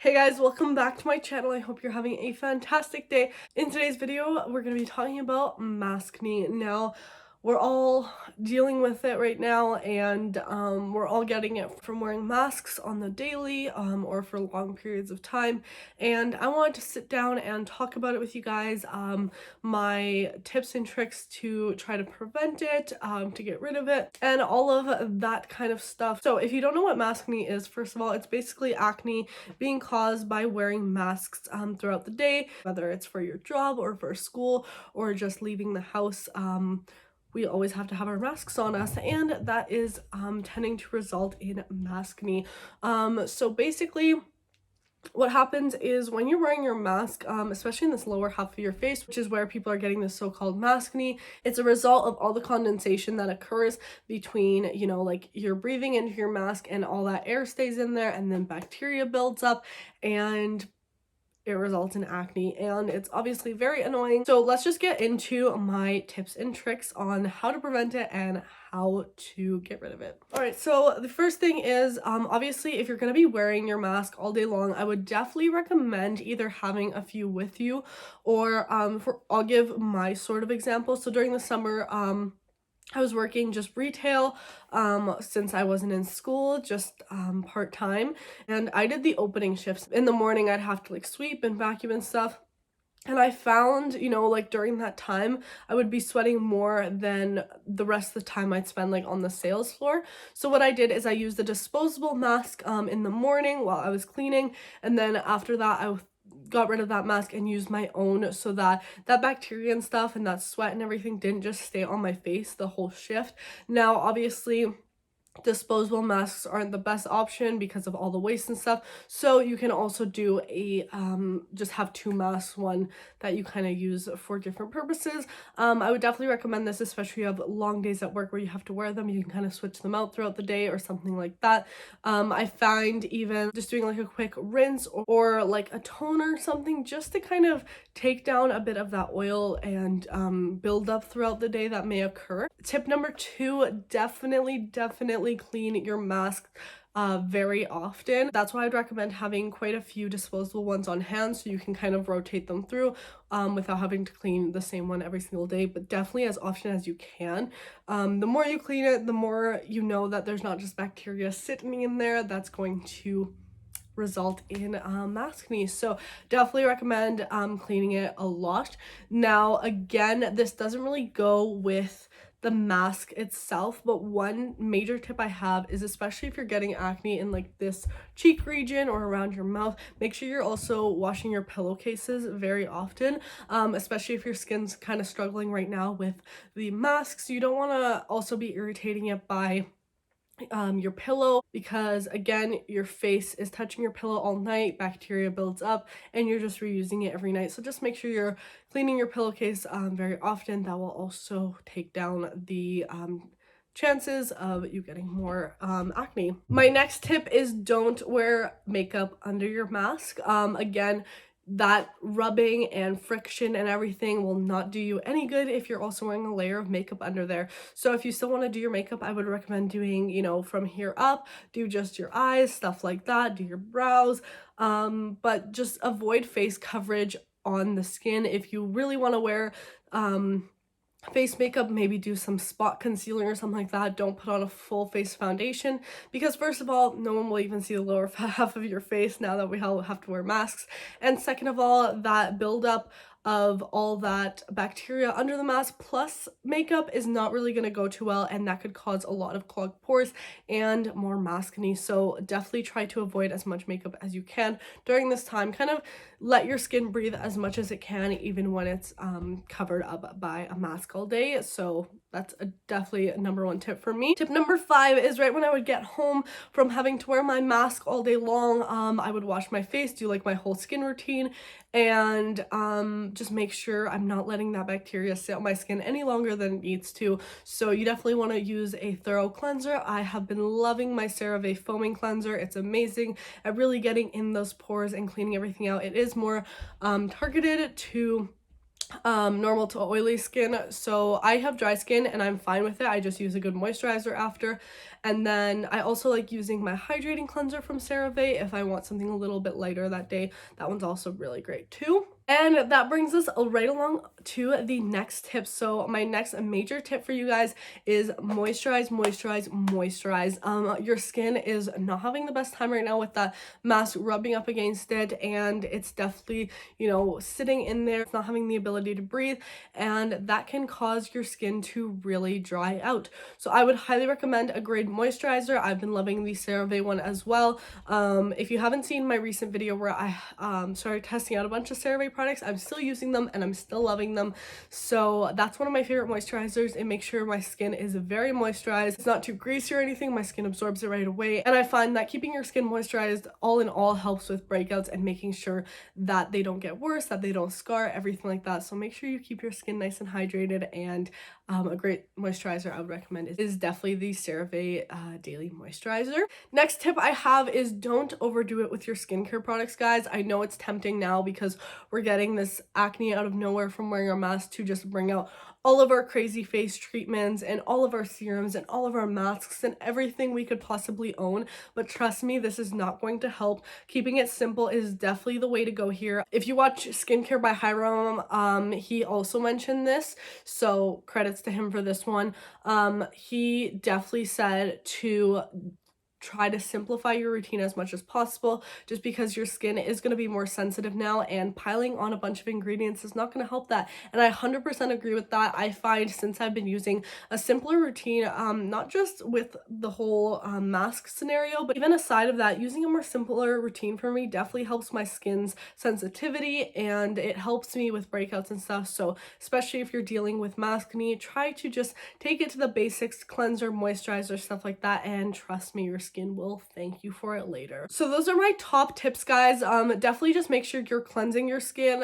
Hey guys, welcome back to my channel. I hope you're having a fantastic day. In today's video, we're going to be talking about MASKNE. Now, we're all dealing with it right now, and we're all getting it from wearing masks on the daily or for long periods of time. And I wanted to sit down and talk about it with you guys, my tips and tricks to try to prevent it, to get rid of it, and all of that kind of stuff. So if you don't know what MASKNE is, first of all, it's basically acne being caused by wearing masks throughout the day, whether it's for your job or for school or just leaving the house. We always have to have our masks on us, and that is tending to result in MASKNE. So basically, what happens is when you're wearing your mask, especially in this lower half of your face, which is where people are getting this so-called MASKNE, it's a result of all the condensation that occurs between, like you're breathing into your mask and all that air stays in there, and then bacteria builds up and it results in acne, and it's obviously very annoying. So let's just get into my tips and tricks on how to prevent it and how to get rid of it. All right, so the first thing is obviously if you're going to be wearing your mask all day long, I would definitely recommend either having a few with you or I'll give my sort of example. So during the summer, I was working just retail since I wasn't in school, just part-time, and I did the opening shifts. In the morning I'd have to like sweep and vacuum and stuff, and I found, like during that time I would be sweating more than the rest of the time I'd spend like on the sales floor. So what I did is I used a disposable mask in the morning while I was cleaning, and then after that I got rid of that mask and used my own, so that bacteria and stuff and that sweat and everything didn't just stay on my face the whole shift. Now obviously disposable masks aren't the best option because of all the waste and stuff, so you can also do a just have two masks, one that you kind of use for different purposes. I would definitely recommend this, especially if you have long days at work where you have to wear them. You can kind of switch them out throughout the day or something like that. I find even just doing like a quick rinse or like a toner or something, just to kind of take down a bit of that oil and build up throughout the day that may occur. Tip number 2, definitely clean your mask very often. That's why I'd recommend having quite a few disposable ones on hand, so you can kind of rotate them through without having to clean the same one every single day, but definitely as often as you can. The more you clean it, the more you know that there's not just bacteria sitting in there that's going to result in MASKNE. So definitely recommend cleaning it a lot. Now again, this doesn't really go with the mask itself, but one major tip I have is, especially if you're getting acne in like this cheek region or around your mouth, make sure you're also washing your pillowcases very often, especially if your skin's kind of struggling right now with the masks. You don't want to also be irritating it by your pillow, because again, your face is touching your pillow all night, bacteria builds up, and you're just reusing it every night. So just make sure you're cleaning your pillowcase very often. That will also take down the chances of you getting more acne. My next tip is don't wear makeup under your mask. Again, that rubbing and friction and everything will not do you any good if you're also wearing a layer of makeup under there. So if you still want to do your makeup, I would recommend doing, from here up, do just your eyes, stuff like that, do your brows, but just avoid face coverage on the skin. If you really want to wear face makeup, maybe do some spot concealer or something like that. Don't put on a full face foundation, because first of all, no one will even see the lower half of your face now that we all have to wear masks, and second of all, that buildup of all that bacteria under the mask plus makeup is not really going to go too well, and that could cause a lot of clogged pores and more MASKNE. So definitely try to avoid as much makeup as you can during this time. Kind of let your skin breathe as much as it can, even when it's covered up by a mask all day. So that's definitely a number 1 tip for me. Tip number 5 is right when I would get home from having to wear my mask all day long, I would wash my face, do like my whole skin routine, and just make sure I'm not letting that bacteria sit on my skin any longer than it needs to. So you definitely want to use a thorough cleanser. I have been loving my Cerave foaming cleanser. It's amazing at really getting in those pores and cleaning everything out. It is more targeted to normal to oily skin, so I have dry skin and I'm fine with it. I just use a good moisturizer after, And then I also like using my hydrating cleanser from Cerave if I want something a little bit lighter that day. That one's also really great too. And that brings us right along to the next tip. So my next major tip for you guys is moisturize, moisturize, moisturize. Your skin is not having the best time right now with that mask rubbing up against it, and it's definitely, you know, sitting in there, it's not having the ability to breathe, and that can cause your skin to really dry out. So I would highly recommend a great moisturizer. I've been loving the CeraVe one as well. If you haven't seen my recent video where I started testing out a bunch of CeraVe products, I'm still using them and I'm still loving them. So that's one of my favorite moisturizers. It makes sure my skin is very moisturized. It's not too greasy or anything. My skin absorbs it right away. And I find that keeping your skin moisturized all in all helps with breakouts and making sure that they don't get worse, that they don't scar, everything like that. So make sure you keep your skin nice and hydrated, and a great moisturizer I would recommend is definitely the CeraVe Daily Moisturizer. Next tip I have is don't overdo it with your skincare products, guys. I know it's tempting now because we're getting this acne out of nowhere from wearing our mask to just bring out all of our crazy face treatments and all of our serums and all of our masks and everything we could possibly own. But trust me, this is not going to help. Keeping it simple is definitely the way to go here. If you watch Skincare by Hiram, he also mentioned this, so credits to him for this one. He definitely said to try to simplify your routine as much as possible, just because your skin is going to be more sensitive now, and piling on a bunch of ingredients is not going to help that. And I 100% agree with that. I find since I've been using a simpler routine, not just with the whole mask scenario, but even aside of that, using a more simpler routine for me definitely helps my skin's sensitivity, and it helps me with breakouts and stuff. So especially if you're dealing with MASKNE, try to just take it to the basics: cleanser, moisturizer, stuff like that, and trust me, your skin will thank you for it later. So those are my top tips, guys. Definitely just make sure you're cleansing your skin.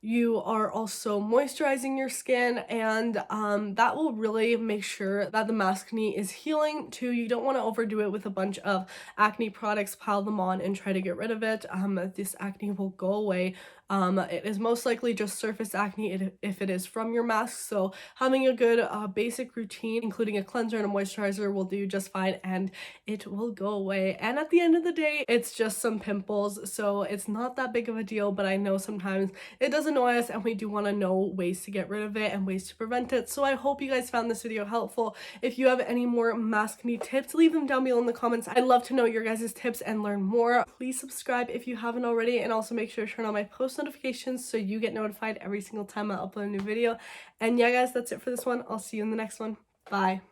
You are also moisturizing your skin, and that will really make sure that the MASKNE is healing too. You don't want to overdo it with a bunch of acne products, pile them on and try to get rid of it. This acne will go away. It is most likely just surface acne if it is from your mask, so having a good basic routine, including a cleanser and a moisturizer, will do just fine, and it will go away. And at the end of the day, it's just some pimples, so it's not that big of a deal, but I know sometimes it does annoy us and we do want to know ways to get rid of it and ways to prevent it. So I hope you guys found this video helpful. If you have any more MASKNE tips, leave them down below in the comments. I'd love to know your guys' tips and learn more. Please subscribe if you haven't already, and also make sure to turn on my post notifications so you get notified every single time I upload a new video. And yeah, guys, that's it for this one. I'll see you in the next one. Bye.